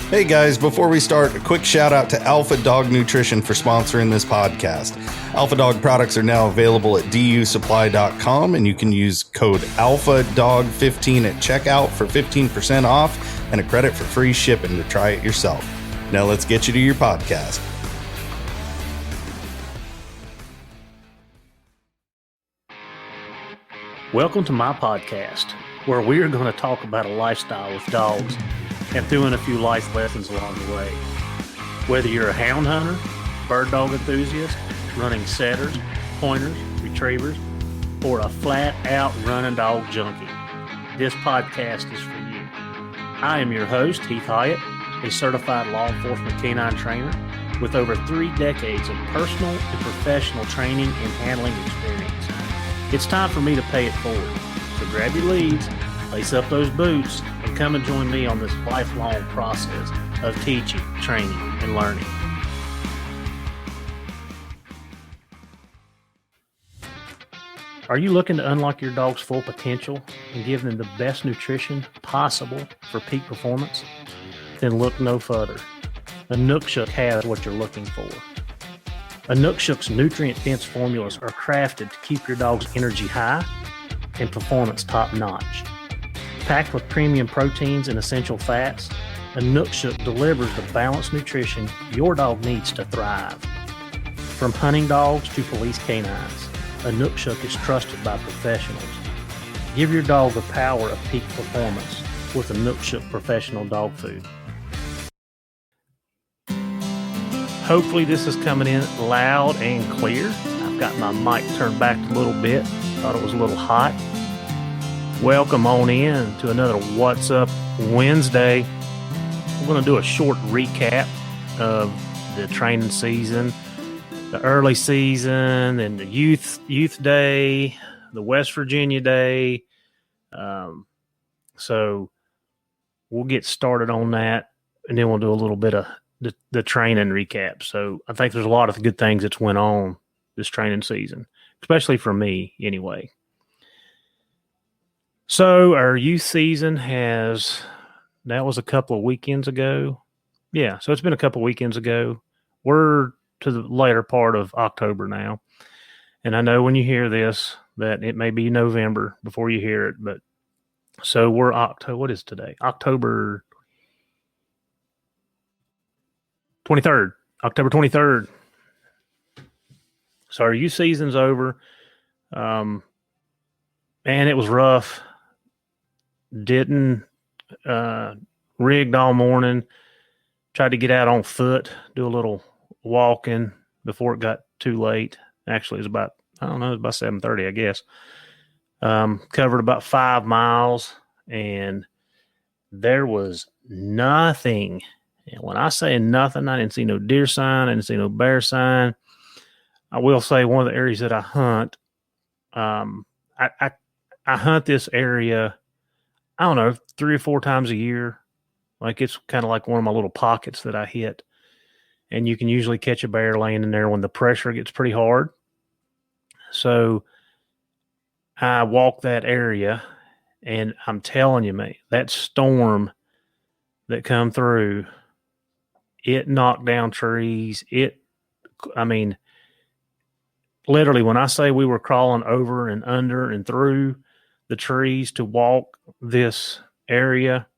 Hey guys, before we start, a quick shout out to Alpha Dog Nutrition for sponsoring this podcast. Alpha Dog products are now available at dusupply.com, and you can use code ALPHADOG15 at checkout for 15% off and a credit for free shipping to try it yourself. Now let's get you to your podcast. Welcome to my podcast, where we are going to talk about a lifestyle with dogs and threw in a few life lessons along the way. Whether you're a hound hunter, bird dog enthusiast, running setters, pointers, retrievers, or a flat-out running dog junkie, this podcast is for you. I am your host, Heath Hyatt, a certified law enforcement canine trainer with over 3 decades of personal and professional training and handling experience. It's time for me to pay it forward. So grab your leads, lace up those boots, and come and join me on this lifelong process of teaching, training, and learning. Are you looking to unlock your dog's full potential and give them the best nutrition possible for peak performance? Then look no further. Inukshuk has what you're looking for. Inukshuk's nutrient-dense formulas are crafted to keep your dog's energy high and performance top-notch. Packed with premium proteins and essential fats, Inukshuk delivers the balanced nutrition your dog needs to thrive. From hunting dogs to police canines, Inukshuk is trusted by professionals. Give your dog the power of peak performance with Inukshuk professional dog food. Hopefully this is coming in loud and clear. I've got my mic turned back a little bit. Thought it was a little hot. Welcome on in to another What's Up Wednesday. We're going to do a short recap of the training season, the early season, and the youth day, the West Virginia day. So we'll get started on that, and then we'll do a little bit of the training recap. So I think there's a lot of good things that's went on this training season, especially for me anyway. So our youth season that was a couple of weekends ago. Yeah, so it's been a couple of weekends ago. We're to the later part of October now. And I know when you hear this that it may be November before you hear it, but so we're October. What is today? October 23rd. October 23rd. So our youth season's over. And it was rough. Didn't rigged all morning. Tried to get out on foot, do a little walking before it got too late. Actually, it was about, it was about 7:30, I guess. Covered about 5 miles, and there was nothing. And when I say nothing, I didn't see no deer sign. I didn't see no bear sign. I will say one of the areas that I hunt, I hunt this area, I don't know, 3 or 4 times a year. Like it's kind of like one of my little pockets that I hit. And you can usually catch a bear laying in there when the pressure gets pretty hard. So I walk that area, and I'm telling you, mate, that storm that come through, it knocked down trees. Literally, when I say we were crawling over and under and through the trees to walk this area,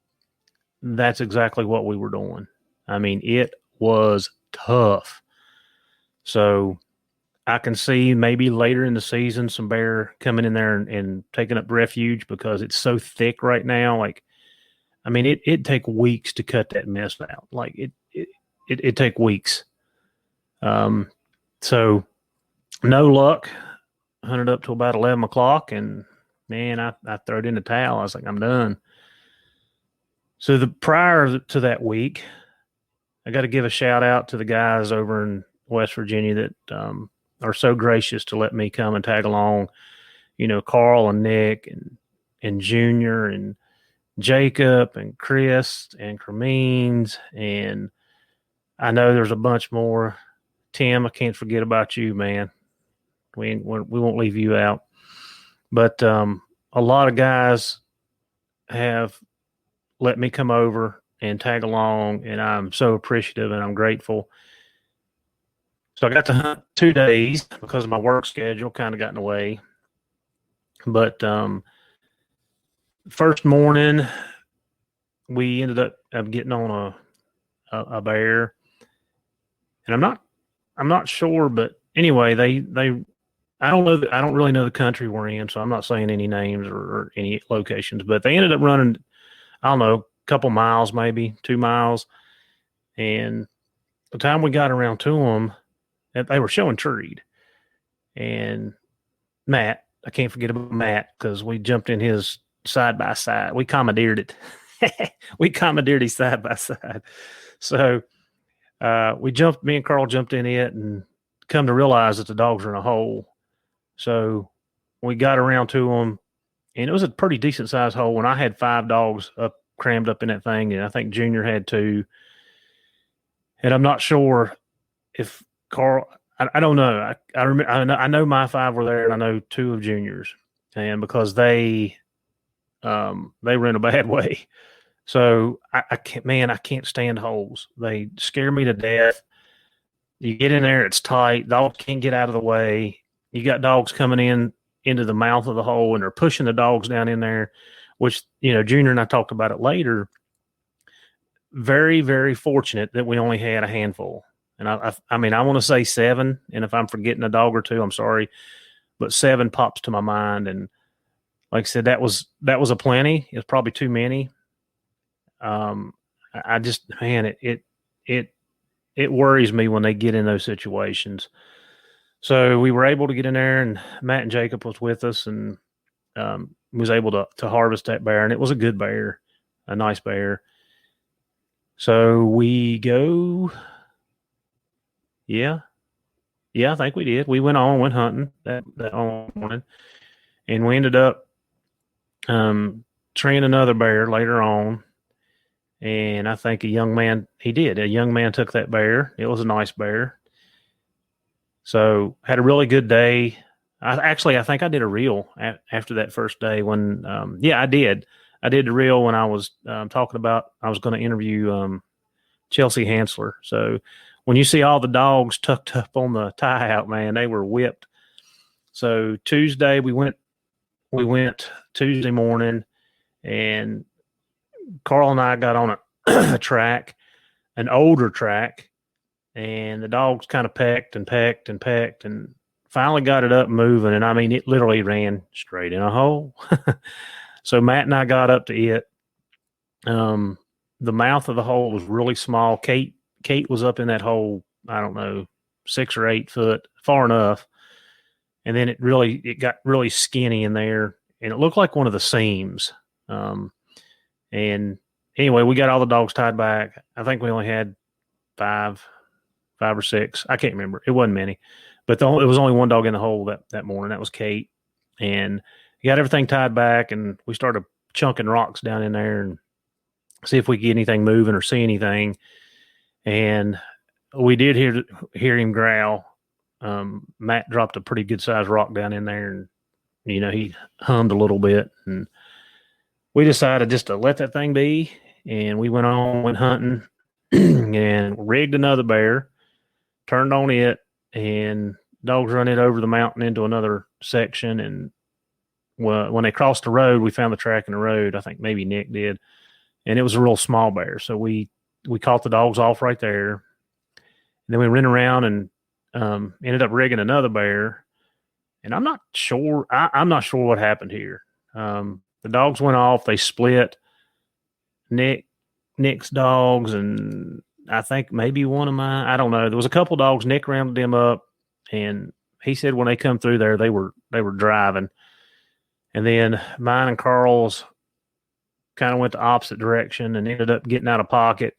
that's exactly what we were doing. I mean, it was tough. So I can see maybe later in the season some bear coming in there and taking up refuge because it's so thick right now. Like, I mean, it'd take weeks to cut that mess out. Like it'd take weeks. So no luck. Hunted up to about 11 o'clock, and man, I threw it in the towel. I was like, I'm done. So prior to that week, I got to give a shout out to the guys over in West Virginia that are so gracious to let me come and tag along. You know, Carl and Nick and Junior and Jacob and Chris and Cremines, and I know there's a bunch more. Tim, I can't forget about you, man. We won't leave you out. But a lot of guys have let me come over and tag along, and I'm so appreciative and I'm grateful. So I got to hunt 2 days because my work schedule kind of got in the way. But first morning, we ended up getting on a bear, and I'm not sure, but anyway, they I don't know. I don't really know the country we're in, so I'm not saying any names or any locations. But they ended up running, I don't know, a couple miles, maybe 2 miles. And the time we got around to them, they were showing treed. And Matt, I can't forget about Matt because we jumped in his side by side. We commandeered it. We commandeered his side by side. So me and Carl jumped in it and come to realize that the dogs were in a hole. So we got around to them, and it was a pretty decent sized hole. And I had 5 dogs crammed up in that thing, and I think Junior had 2. And I'm not sure if Carl. I don't know. I remember. I know my 5 were there, and I know 2 of Junior's, and because they were in a bad way. So I can't. Man, I can't stand holes. They scare me to death. You get in there, it's tight. Dogs can't get out of the way. You got dogs coming into the mouth of the hole, and they're pushing the dogs down in there, which, Junior and I talked about it later. Very, very fortunate that we only had a handful. And I mean, I want to say 7, and if I'm forgetting a dog or 2, I'm sorry, but 7 pops to my mind. And like I said, that was a plenty. It was probably too many. I just, man, it worries me when they get in those situations. So we were able to get in there, and Matt and Jacob was with us, and was able to harvest that bear, and it was a good bear, a nice bear. So we go, yeah, I think we did. We went hunting that morning, and we ended up treeing another bear later on. And I think a young man took that bear. It was a nice bear. So had a really good day. I think I did a reel after that first day when, I did. I did the reel when I was talking about I was going to interview Chelsea Hansler. So when you see all the dogs tucked up on the tie out, man, they were whipped. So Tuesday we went Tuesday morning, and Carl and I got on a track, an older track, and the dogs kind of pecked and pecked and pecked, and finally got it up moving. And I mean, it literally ran straight in a hole. So Matt and I got up to it. The mouth of the hole was really small. Kate was up in that hole, I don't know, 6 or 8 foot, far enough. And then it got really skinny in there, and it looked like one of the seams. And anyway, we got all the dogs tied back. I think we only had 5 or 6. I can't remember. It wasn't many, but it was only one dog in the hole that morning. That was Kate. And we got everything tied back, and we started chunking rocks down in there and see if we could get anything moving or see anything. And we did hear him growl. Matt dropped a pretty good sized rock down in there, and he hummed a little bit, and we decided just to let that thing be. And we went hunting and rigged another bear, turned on it, and dogs run it over the mountain into another section. And when they crossed the road, we found the track in the road. I think maybe Nick did. And it was a real small bear. So we caught the dogs off right there. And then we ran around and ended up rigging another bear. And I'm not sure. I'm not sure what happened here. The dogs went off. They split. Nick's dogs, and I think maybe one of mine. I don't know. There was a couple dogs. Nick rounded them up, and he said when they come through there, they were driving. And then mine and Carl's kind of went the opposite direction and ended up getting out of pocket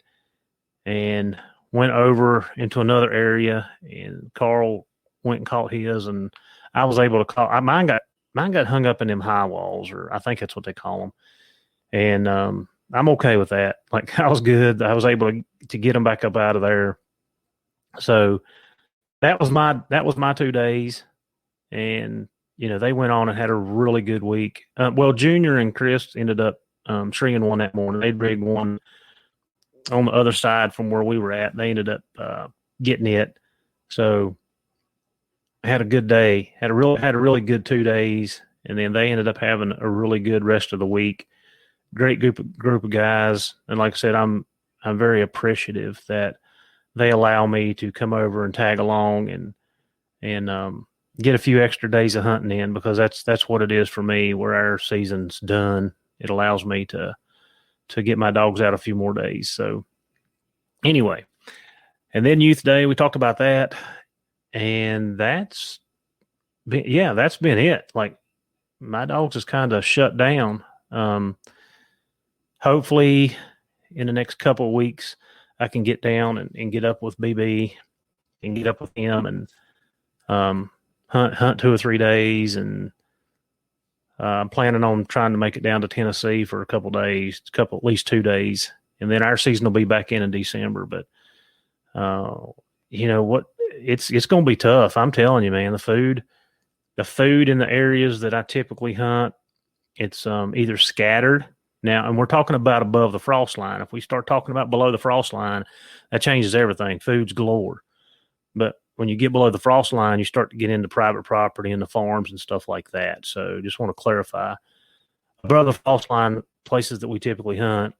and went over into another area. And Carl went and caught his, and I was able to call. Mine got hung up in them high walls, or I think that's what they call them. And I'm okay with that. Like, I was good. I was able to get them back up out of there. So that was my 2 days. And, they went on and had a really good week. Well, Junior and Chris ended up treeing one that morning. They'd rigged one on the other side from where we were at. They ended up getting it. So I had a good day, had a really good 2 days. And then they ended up having a really good rest of the week. Great group of guys. And like I said, I'm very appreciative that they allow me to come over and tag along and get a few extra days of hunting in, because that's what it is for me. Where our season's done, it allows me to get my dogs out a few more days. So anyway, and then Youth Day, we talked about that, and that's been it. Like, my dogs is kind of shut down. Hopefully in the next couple of weeks, I can get down and get up with BB and get up with him and hunt 2 or 3 days. And I'm planning on trying to make it down to Tennessee for a couple days, at least 2 days. And then our season will be back in December. But you know what? It's going to be tough. I'm telling you, man, the food in the areas that I typically hunt, it's either scattered now, and we're talking about above the frost line. If we start talking about below the frost line, that changes everything. Food's galore. But when you get below the frost line, you start to get into private property and the farms and stuff like that. So just want to clarify. Above the frost line, places that we typically hunt,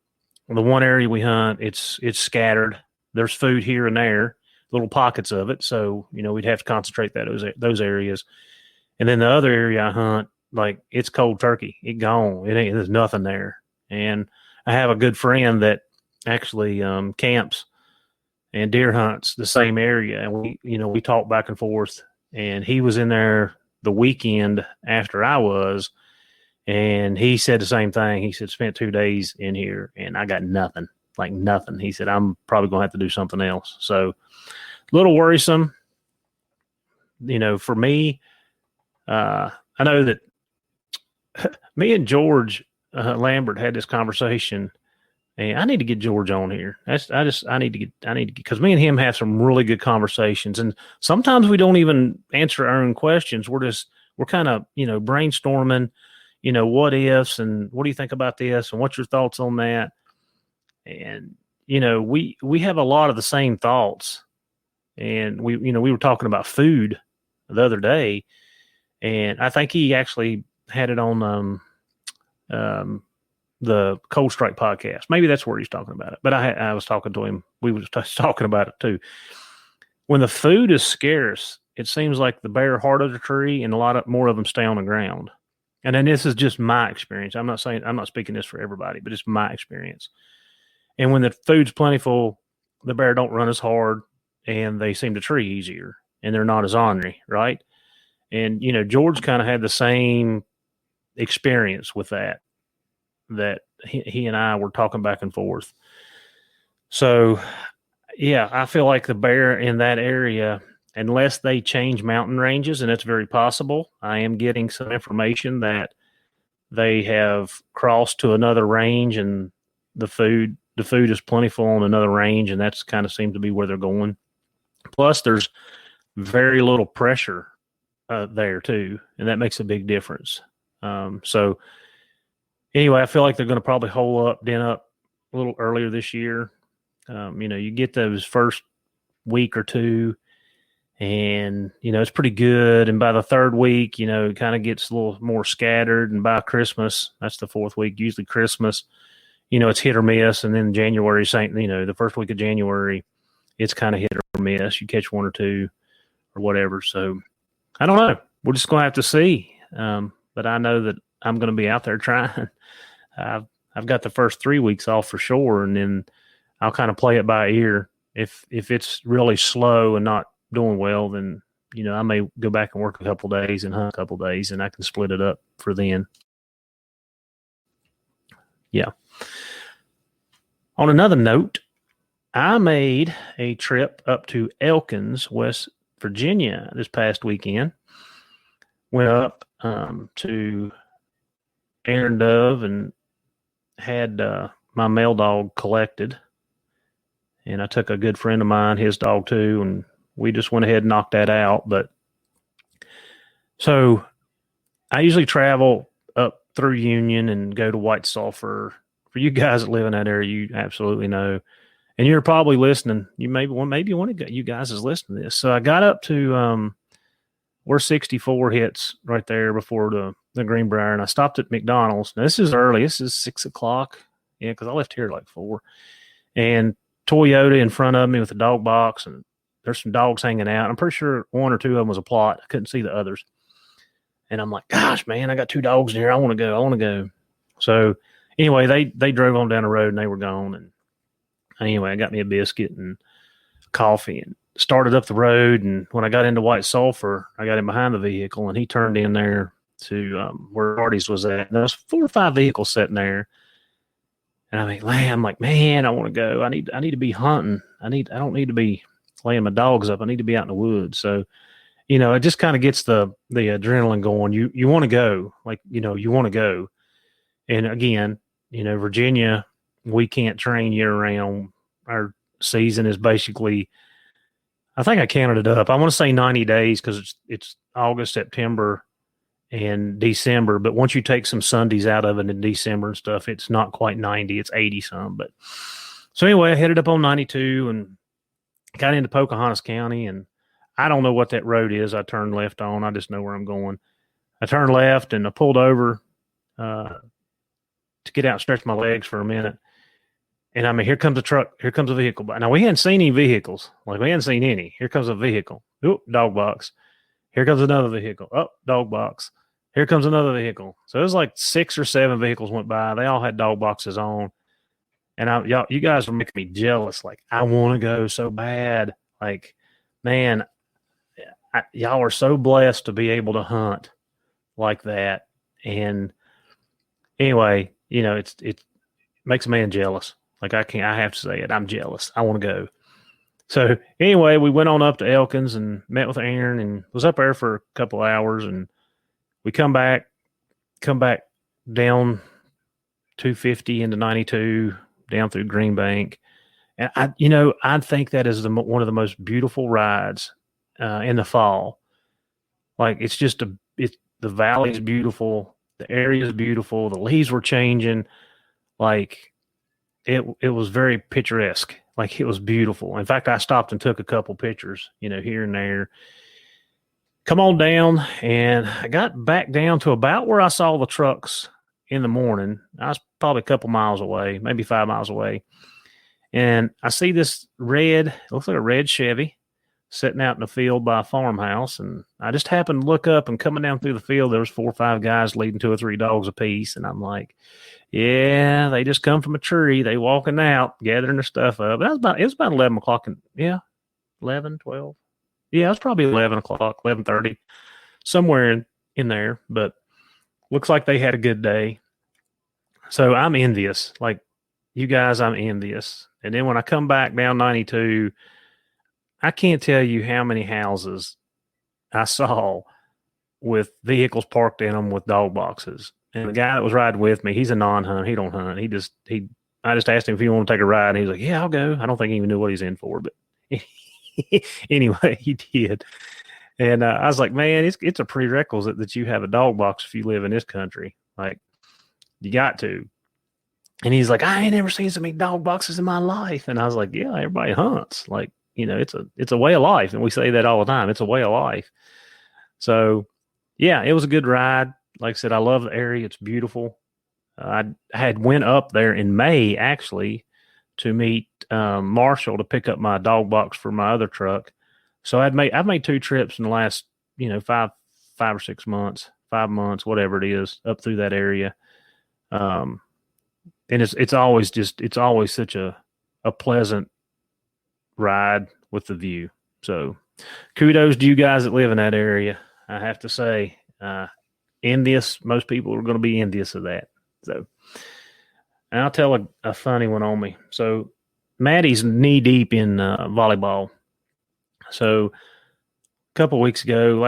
the one area we hunt, it's scattered. There's food here and there, little pockets of it. So, you know, we'd have to concentrate those areas. And then the other area I hunt, like, it's cold turkey. It gone. There's nothing there. And I have a good friend that actually camps and deer hunts the same area. And we talk back and forth, and he was in there the weekend after I was, and he said the same thing. He said, spent 2 days in here and I got nothing, like nothing. He said, I'm probably going to have to do something else. So a little worrisome, for me. I know that me and George Lambert had this conversation, and I need to get George on here. I need to get, because me and him have some really good conversations, and sometimes we don't even answer our own questions. We're kind of, brainstorming, what ifs, and what do you think about this, and what's your thoughts on that? And, we have a lot of the same thoughts, and we were talking about food the other day, and I think he actually had it on the Cold Strike podcast. Maybe that's where he's talking about it. But I was talking to him. We were talking about it too. When the food is scarce, it seems like the bear heart of the tree, and a lot more of them stay on the ground. And then this is just my experience. I'm not speaking this for everybody, but it's my experience. And when the food's plentiful, the bear don't run as hard, and they seem to tree easier, and they're not as ornery, right? And, George kind of had the same experience with that he and I were talking back and forth. So, yeah, I feel like the bear in that area, unless they change mountain ranges, and it's very possible, I am getting some information that they have crossed to another range, and the food is plentiful on another range, and that's kind of seems to be where they're going. Plus, there's very little pressure there too, and that makes a big difference. So anyway, I feel like they're going to probably den up a little earlier this year. You get those first week or two, and it's pretty good. And by the third week, it kind of gets a little more scattered. And by Christmas, that's the fourth week. Usually Christmas, it's hit or miss. And then January, the first week of January, it's kind of hit or miss. You catch one or two or whatever. So I don't know. We're just going to have to see. But I know that I'm going to be out there trying. I've got the first 3 weeks off for sure, and then I'll kind of play it by ear. If it's really slow and not doing well, then I may go back and work a couple days and hunt a couple days, and I can split it up for then. Yeah. On another note, I made a trip up to Elkins, West Virginia this past weekend. Went up to Aaron Dove and had my male dog collected. And I took a good friend of mine, his dog too, and we just went ahead and knocked that out. But so I usually travel up through Union and go to White Sulphur. For you guys that live in that area, you absolutely know And you're probably listening. Maybe one of you guys is listening to this. So I got up to where 64 hits right there before the Greenbrier, and I stopped at McDonald's. Now, this is early. This is 6 o'clock. Yeah, because I left here at like 4. And Toyota in front of me with a dog box, and there's some dogs hanging out. I'm pretty sure 1 or 2 of them was a plot. I couldn't see the others. And I'm like, gosh, man, I got 2 dogs in here. I want to go. So anyway, they drove on down the road and they were gone. And anyway, I got me a biscuit and coffee and started up the road. And when I got into White Sulphur, I got him behind the vehicle, and he turned in there to where Artie's was at. And there was 4 or 5 vehicles sitting there. And I'm like, man, I want to go. I need to be hunting. I don't need to be laying my dogs up. I need to be out in the woods. So, it just kind of gets the adrenaline going. You want to go, like, you want to go. And again, Virginia, we can't train year round. Our season is basically, I think I counted it up. I want to say 90 days because it's August, September, and December. But once you take some Sundays out of it in December and stuff, it's not quite 90. It's 80 some. But so anyway, I headed up on 92 and got into Pocahontas County, and I don't know what that road is. I turned left on. I just know where I'm going. I turned left and I pulled over to get out and stretch my legs for a minute. And here comes a truck. Here comes a vehicle. Now, we hadn't seen any vehicles. Like, we hadn't seen any. Here comes a vehicle. Oop, dog box. Here comes another vehicle. Oh, dog box. Here comes another vehicle. So it was like 6 or 7 vehicles went by. They all had dog boxes on. And you guys were making me jealous. Like, I want to go so bad. Like, man, y'all are so blessed to be able to hunt like that. And anyway, it makes a man jealous. Like, I have to say it. I'm jealous. I want to go. So anyway, we went on up to Elkins and met with Aaron and was up there for a couple hours, and we come back down 250 into 92 down through Green Bank. And I think that is one of the most beautiful rides in the fall. Like, it's just the valley is beautiful. The area is beautiful. The leaves were changing. Like, it was very picturesque. Like, it was beautiful. In fact, I stopped and took a couple pictures, here and there. Come on down, and I got back down to about where I saw the trucks in the morning. I was probably a couple miles away, maybe 5 miles away. And I see this it looks like a red Chevy sitting out in the field by a farmhouse. And I just happened to look up, and coming down through the field, there was 4 or 5 guys leading 2 or 3 dogs apiece. And I'm like, yeah, they just come from a tree. They walking out, gathering their stuff up. It was about 11 o'clock. 11, 12. Yeah, it was probably 11 o'clock, 11:30, somewhere in there. But looks like they had a good day. So I'm envious. Like, you guys, I'm envious. And then when I come back down 92, I can't tell you how many houses I saw with vehicles parked in them with dog boxes. And the guy that was riding with me, he's a non-hunt. He don't hunt. I just asked him if he wanted to take a ride, and he was like, yeah, I'll go. I don't think he even knew what he's in for, but anyway, he did. And I was like, man, it's a prerequisite that you have a dog box if you live in this country. Like, you got to. And he's like, I ain't never seen so many dog boxes in my life. And I was like, yeah, everybody hunts. Like, it's a way of life. And we say that all the time. It's a way of life. So yeah, it was a good ride. Like I said, I love the area. It's beautiful. I had went up there in May, actually, to meet Marshall to pick up my dog box for my other truck. So I've made 2 trips in the last, 5 or 6 months, 5 months, whatever it is, up through that area. And it's always such a pleasant ride with the view. So kudos to you guys that live in that area. I have to say, envious. Most people are going to be envious of that. So, and I'll tell a funny one on me. So Maddie's knee deep in volleyball. So a couple weeks ago,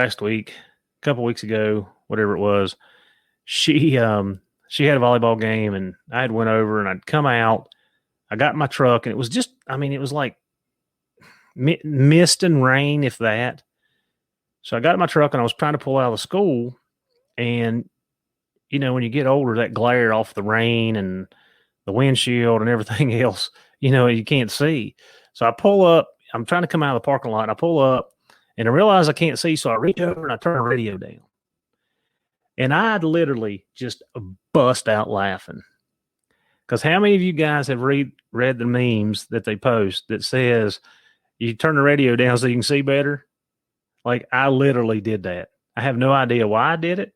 whatever it was, she had a volleyball game, and I had went over and I'd come out. I got in my truck, and it was just, it was like mist and rain, if that. So I got in my truck, and I was trying to pull out of the school. And, when you get older, that glare off the rain and the windshield and everything else, you can't see. So I pull up. I'm trying to come out of the parking lot. And I pull up, and I realize I can't see. So I reach over and I turn the radio down. And I'd literally just bust out laughing. Because how many of you guys have read the memes that they post that says you turn the radio down so you can see better? Like, I literally did that. I have no idea why I did it,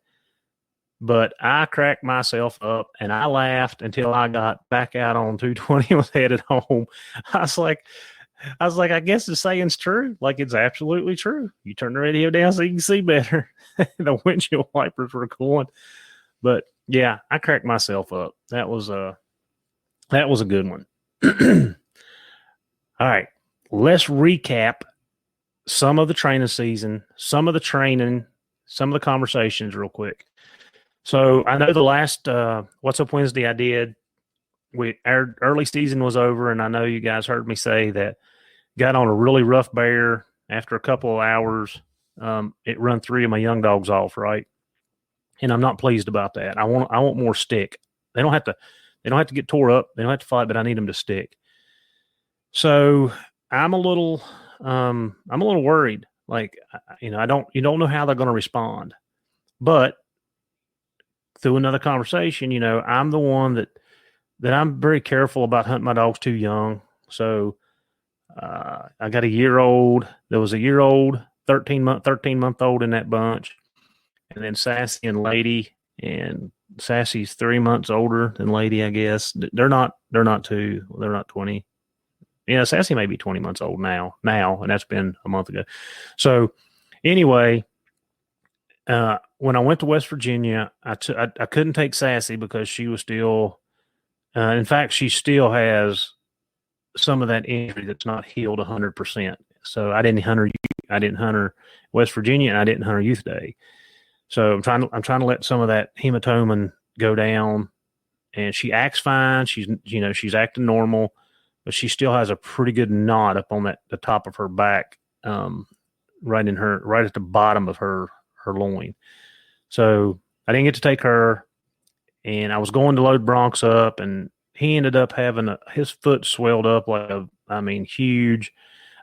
but I cracked myself up and I laughed until I got back out on 220 and was headed home. I was like, I guess the saying's true. Like, it's absolutely true. You turn the radio down so you can see better. The windshield wipers were going. But yeah, I cracked myself up. That was a good one. All right. Let's recap some of the training season, some of the conversations real quick. So I know the last What's Up Wednesday I did, our early season was over, and I know you guys heard me say that got on a really rough bear. After a couple of hours, it run 3 of my young dogs off, right? And I'm not pleased about that. I want more stick. They don't have to get tore up. They don't have to fight, but I need them to stick. So I'm a little worried. Like, you don't know how they're going to respond. But through another conversation, I'm the one that I'm very careful about hunting my dogs too young. So I got a year old. There was a year old, 13-month old in that bunch, and then Sassy and Lady. And Sassy's 3 months older than Lady, I guess. They're not 2. They're not 20. Yeah, Sassy may be 20 months old now, and that's been a month ago. So anyway, when I went to West Virginia, I couldn't take Sassy because she was still, in fact, she still has some of that injury that's not healed 100%. So I didn't hunt her West Virginia, and I didn't hunt her Youth Day. So I'm trying to let some of that hematoma go down, and she acts fine. She's acting normal, but she still has a pretty good knot up on the top of her back, right at the bottom of her loin. So I didn't get to take her, and I was going to load Bronx up, and he ended up having his foot swelled up huge.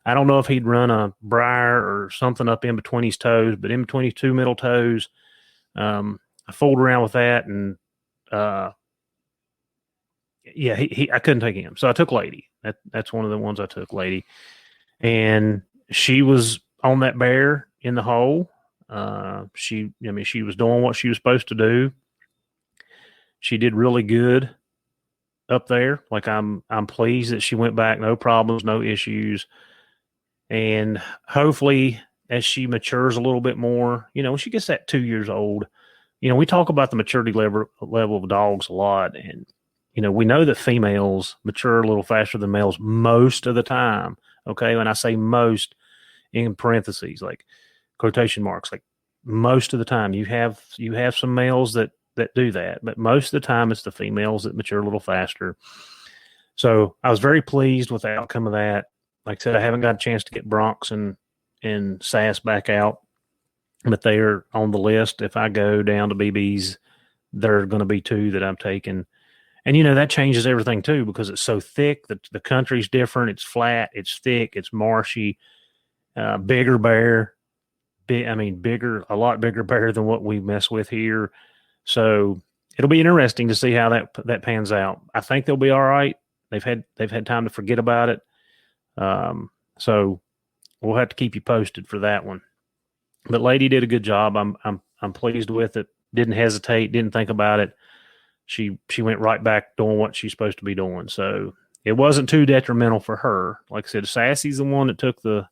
I don't know if he'd run a briar or something up in between his toes, but in between his 2 middle toes, I fooled around with that, and I couldn't take him, so I took Lady. That's one of the ones I took, Lady, and she was on that bear in the hole. She was doing what she was supposed to do. She did really good up there. Like, I'm pleased that she went back, no problems, no issues. And hopefully as she matures a little bit more, when she gets that 2 years old, we talk about the maturity level of dogs a lot. And, we know that females mature a little faster than males most of the time. Okay. When I say most, in parentheses, like quotation marks, like most of the time, you have some males that do that, but most of the time it's the females that mature a little faster. So I was very pleased with the outcome of that. Like I said, I haven't got a chance to get Bronx and Sass back out, but they are on the list. If I go down to BB's, there are going to be 2 that I'm taking. And, that changes everything too, because it's so thick. The country's different. It's flat. It's thick. It's marshy. Bigger bear. A lot bigger bear than what we mess with here. So it'll be interesting to see how that pans out. I think they'll be all right. They've had time to forget about it. So we'll have to keep you posted for that one. But Lady did a good job. I'm pleased with it. Didn't hesitate. Didn't think about it. She went right back doing what she's supposed to be doing. So it wasn't too detrimental for her. Like I said, Sassy's the one that took the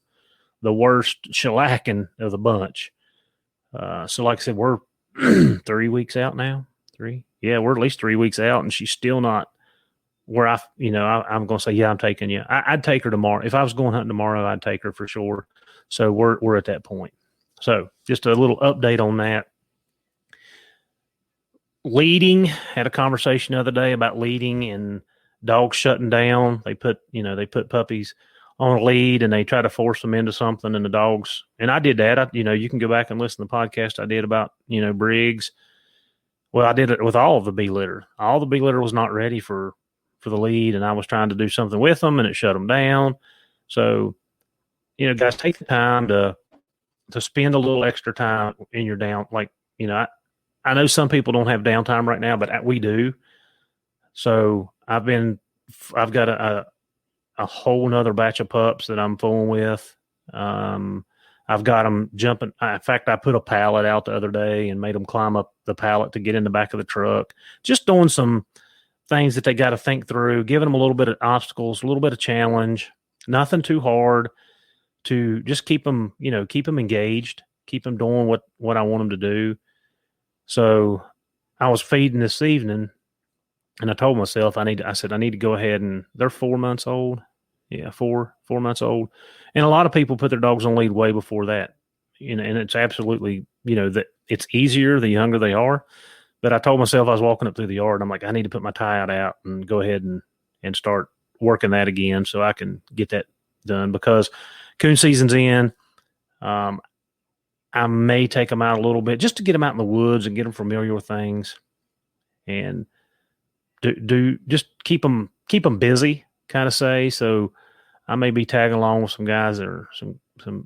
worst shellacking of the bunch. So like I said, we're 3 weeks out now. 3? Yeah, we're at least 3 weeks out, and she's still not where I'm going to say, yeah, I'm taking you. I'd take her tomorrow. If I was going hunting tomorrow, I'd take her for sure. So we're at that point. So just a little update on that. Leading, had a conversation the other day about leading and dogs shutting down. They put puppies on a lead and they try to force them into something, and the dogs, and I did that. You can go back and listen to the podcast I did about, Briggs. Well, I did it with all of the B litter. All the B litter was not ready for for the lead, and I was trying to do something with them, and it shut them down. So, guys, take the time to spend a little extra time in your down. Like, I know some people don't have downtime right now, but we do. So I've got a whole nother batch of pups that I'm fooling with. I've got them jumping. In fact, I put a pallet out the other day and made them climb up the pallet to get in the back of the truck. Just doing some things that they got to think through, giving them a little bit of obstacles, a little bit of challenge, nothing too hard to just keep them engaged, keep them doing what I want them to do. So I was feeding this evening, and I told myself I need to go ahead, and they're 4 months old. Yeah, 4 months old. And a lot of people put their dogs on lead way before that. And it's absolutely, that it's easier the younger they are. But I told myself, I was walking up through the yard, I'm like, I need to put my tie out and go ahead and start working that again so I can get that done, because coon season's in. I may take them out a little bit just to get them out in the woods and get them familiar with things, and just keep them busy, kind of say. So I may be tagging along with some guys or some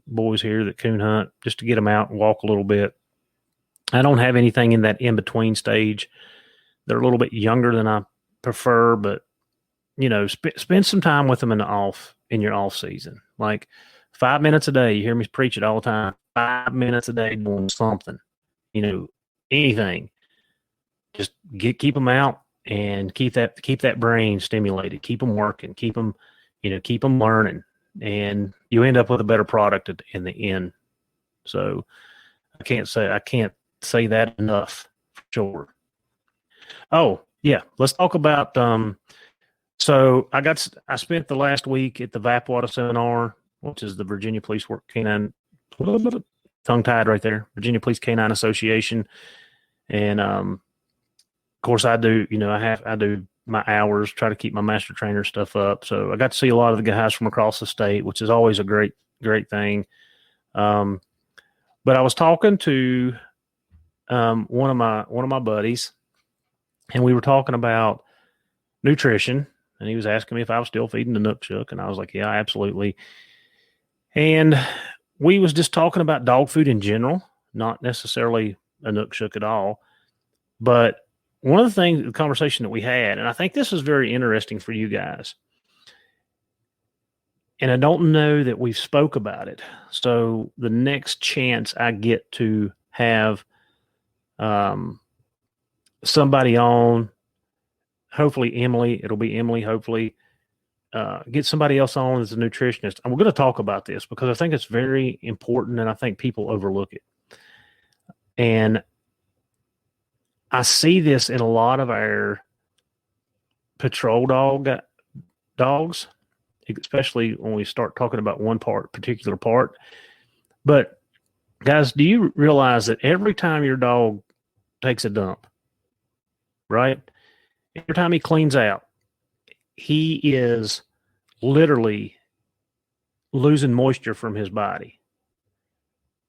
boys here that coon hunt, just to get them out and walk a little bit. I don't have anything in that in between stage. They're a little bit younger than I prefer, but spend some time with them in your off season. Like 5 minutes a day. You hear me preach it all the time. 5 minutes a day doing something, anything. Just keep them out and keep that brain stimulated. Keep them working. Keep them learning, and you end up with a better product in the end. So I can't say that enough, for sure. Oh yeah, let's talk about. So I spent the last week at the VAPWATA seminar, which is the Virginia Police Canine, tongue tied right there, Virginia Police Canine Association. And, of course I do, I do my hours, try to keep my master trainer stuff up. So I got to see a lot of the guys from across the state, which is always a great, great thing. But I was talking to, one of my buddies, and we were talking about nutrition, and he was asking me if I was still feeding the Inukshuk, and I was like, yeah, absolutely. And we was just talking about dog food in general, not necessarily a Inukshuk at all. But one of the conversation that we had, and I think this is very interesting for you guys, and I don't know that we've spoke about it. So the next chance I get to have somebody on, hopefully Emily, it'll be Emily, hopefully, get somebody else on as a nutritionist. And we're going to talk about this because I think it's very important, and I think people overlook it. And I see this in a lot of our patrol dogs, especially when we start talking about one particular part. But guys, do you realize that every time your dog takes a dump, right? Every time he cleans out, he is literally losing moisture from his body.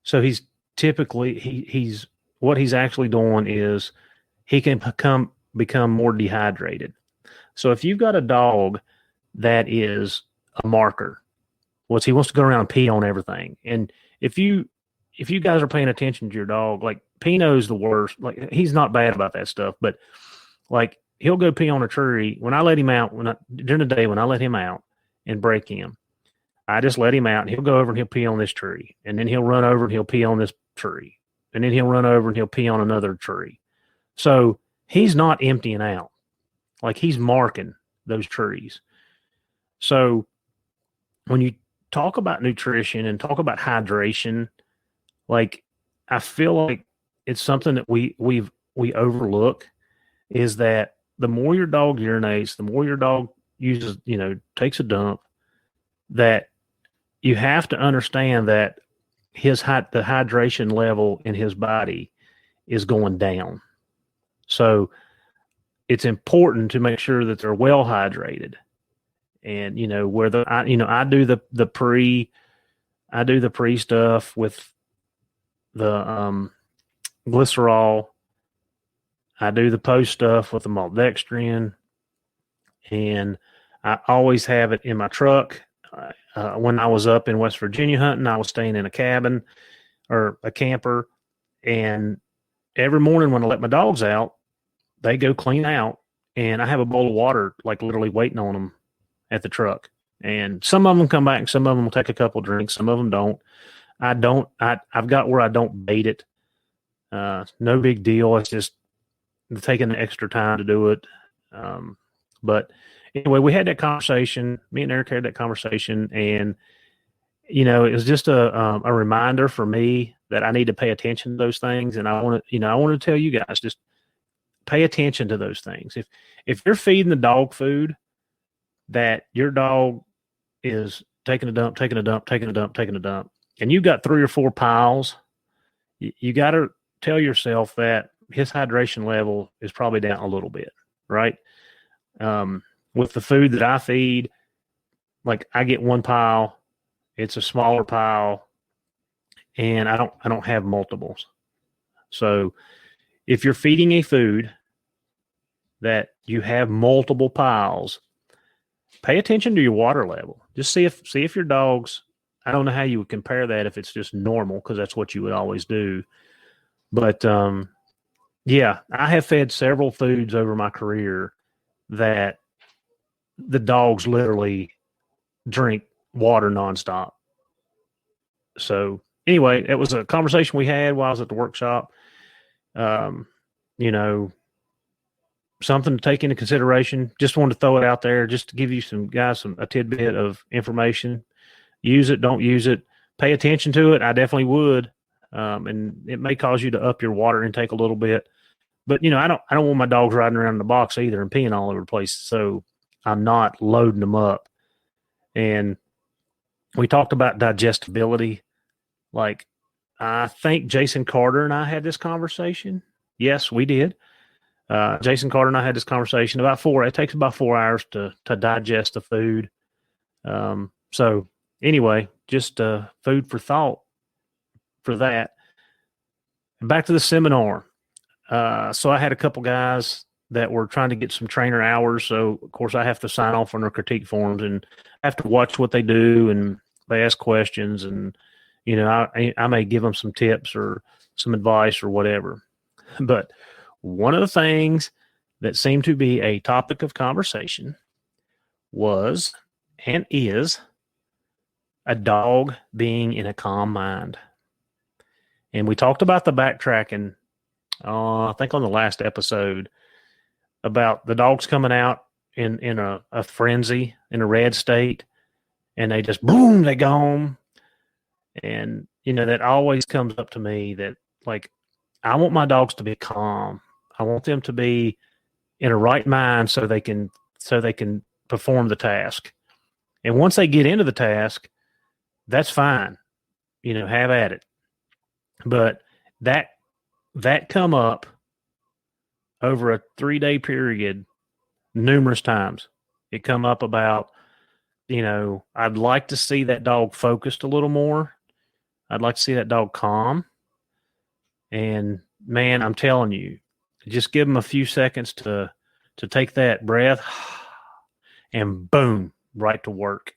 So he's typically, he's what he's actually doing is he can become more dehydrated. So if you've got a dog that is a marker, he wants to go around and pee on everything. And if you guys are paying attention to your dog, like Pino's the worst. Like, he's not bad about that stuff, but like, he'll go pee on a tree. When I let him out, during the day, when I let him out and break him, I just let him out, and he'll go over and he'll pee on this tree. And then he'll run over and he'll pee on this tree. And then he'll run over and he'll pee on another tree. So he's not emptying out. Like, he's marking those trees. So when you talk about nutrition and talk about hydration, like, I feel like it's something that we overlook, is that the more your dog urinates, the more your dog uses, takes a dump, that you have to understand that the hydration level in his body is going down. So it's important to make sure that they're well hydrated. And, I do the pre stuff with the glycerol. I do the post stuff with the maltodextrin, and I always have it in my truck. When I was up in West Virginia hunting, I was staying in a cabin or a camper, and every morning when I let my dogs out, they go clean out, and I have a bowl of water like literally waiting on them at the truck. And some of them come back and some of them will take a couple drinks. Some of them don't. I've got where I don't bait it. No big deal. It's just taking the extra time to do it. But anyway, we had that conversation. Me and Eric had that conversation, and it was just a reminder for me that I need to pay attention to those things. And I want to tell you guys, just pay attention to those things. If you're feeding the dog food that your dog is taking a dump, and you've got 3 or 4 piles, you got to tell yourself that his hydration level is probably down a little bit, right? With the food that I feed, like I get 1 pile, it's a smaller pile, and I don't have multiples. So if you're feeding a food that you have multiple piles, pay attention to your water level. Just see if your dogs, I don't know how you would compare that if it's just normal, because that's what you would always do. But yeah, I have fed several foods over my career that the dogs literally drink water nonstop. So anyway, it was a conversation we had while I was at the workshop. Something to take into consideration. Just wanted to throw it out there just to give you a tidbit of information. Use it, don't use it. Pay attention to it. I definitely would. And it may cause you to up your water intake a little bit. But I don't want my dogs riding around in the box either and peeing all over the place. So I'm not loading them up. And we talked about digestibility. Like, I think Jason Carter and I had this conversation. Yes, we did. Jason Carter and I had this conversation it takes about 4 hours to digest the food. So anyway, just food for thought for that. Back to the seminar. So I had a couple guys that were trying to get some trainer hours. So of course I have to sign off on their critique forms and I have to watch what they do, and they ask questions, and I may give them some tips or some advice or whatever. But one of the things that seemed to be a topic of conversation was and is a dog being in a calm mind. And we talked about the backtracking, I think on the last episode, about the dogs coming out in a frenzy, in a red state, and they just, boom, they go home. And, that always comes up to me that, like, I want my dogs to be calm. I want them to be in a right mind so they can perform the task. And once they get into the task, that's fine. Have at it. But that come up over a 3-day period numerous times. It come up about, I'd like to see that dog focused a little more. I'd like to see that dog calm. And man, I'm telling you, just give them a few seconds to take that breath, and boom, right to work.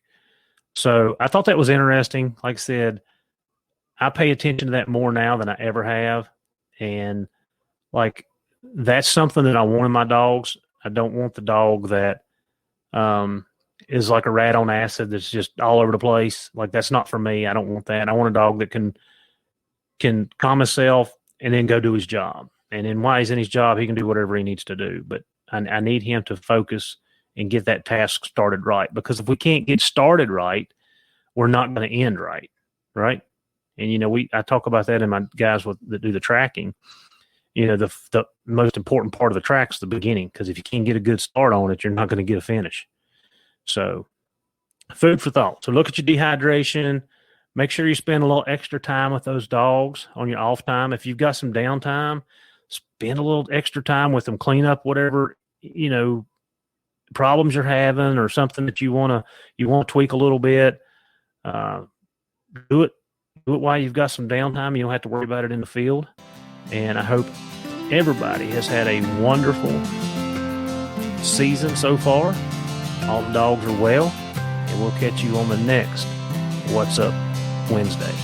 So I thought that was interesting. Like I said, I pay attention to that more now than I ever have. And like, that's something that I want in my dogs. I don't want the dog that is like a rat on acid that's just all over the place. Like, that's not for me. I don't want that. I want a dog that can calm himself and then go do his job. And then while he's in his job, he can do whatever he needs to do. But I need him to focus and get that task started right. Because if we can't get started right, we're not going to end right. Right. And, I talk about that in my guys that do the tracking. The most important part of the track is the beginning, because if you can't get a good start on it, you're not going to get a finish. So food for thought. So look at your dehydration. Make sure you spend a little extra time with those dogs on your off time. If you've got some downtime, spend a little extra time with them. Clean up whatever, problems you're having, or something that you want to tweak a little bit. Do it while you've got some downtime. You don't have to worry about it in the field. And I hope everybody has had a wonderful season so far. all the dogs are well, and we'll catch you on the next What's Up Wednesday.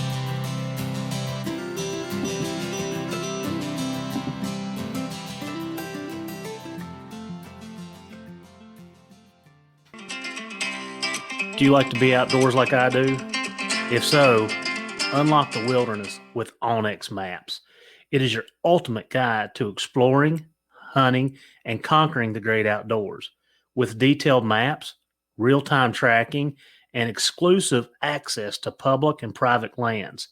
Do you like to be outdoors like I do? If so, unlock the wilderness with Onyx Maps. It is your ultimate guide to exploring, hunting, and conquering the great outdoors. With detailed maps, real-time tracking, and exclusive access to public and private lands,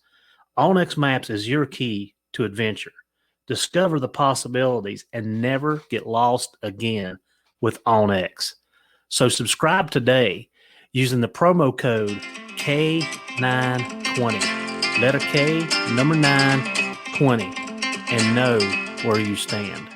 Onyx Maps is your key to adventure. Discover the possibilities and never get lost again with Onyx. So subscribe today using the promo code K920, letter K, number 920, and know where you stand.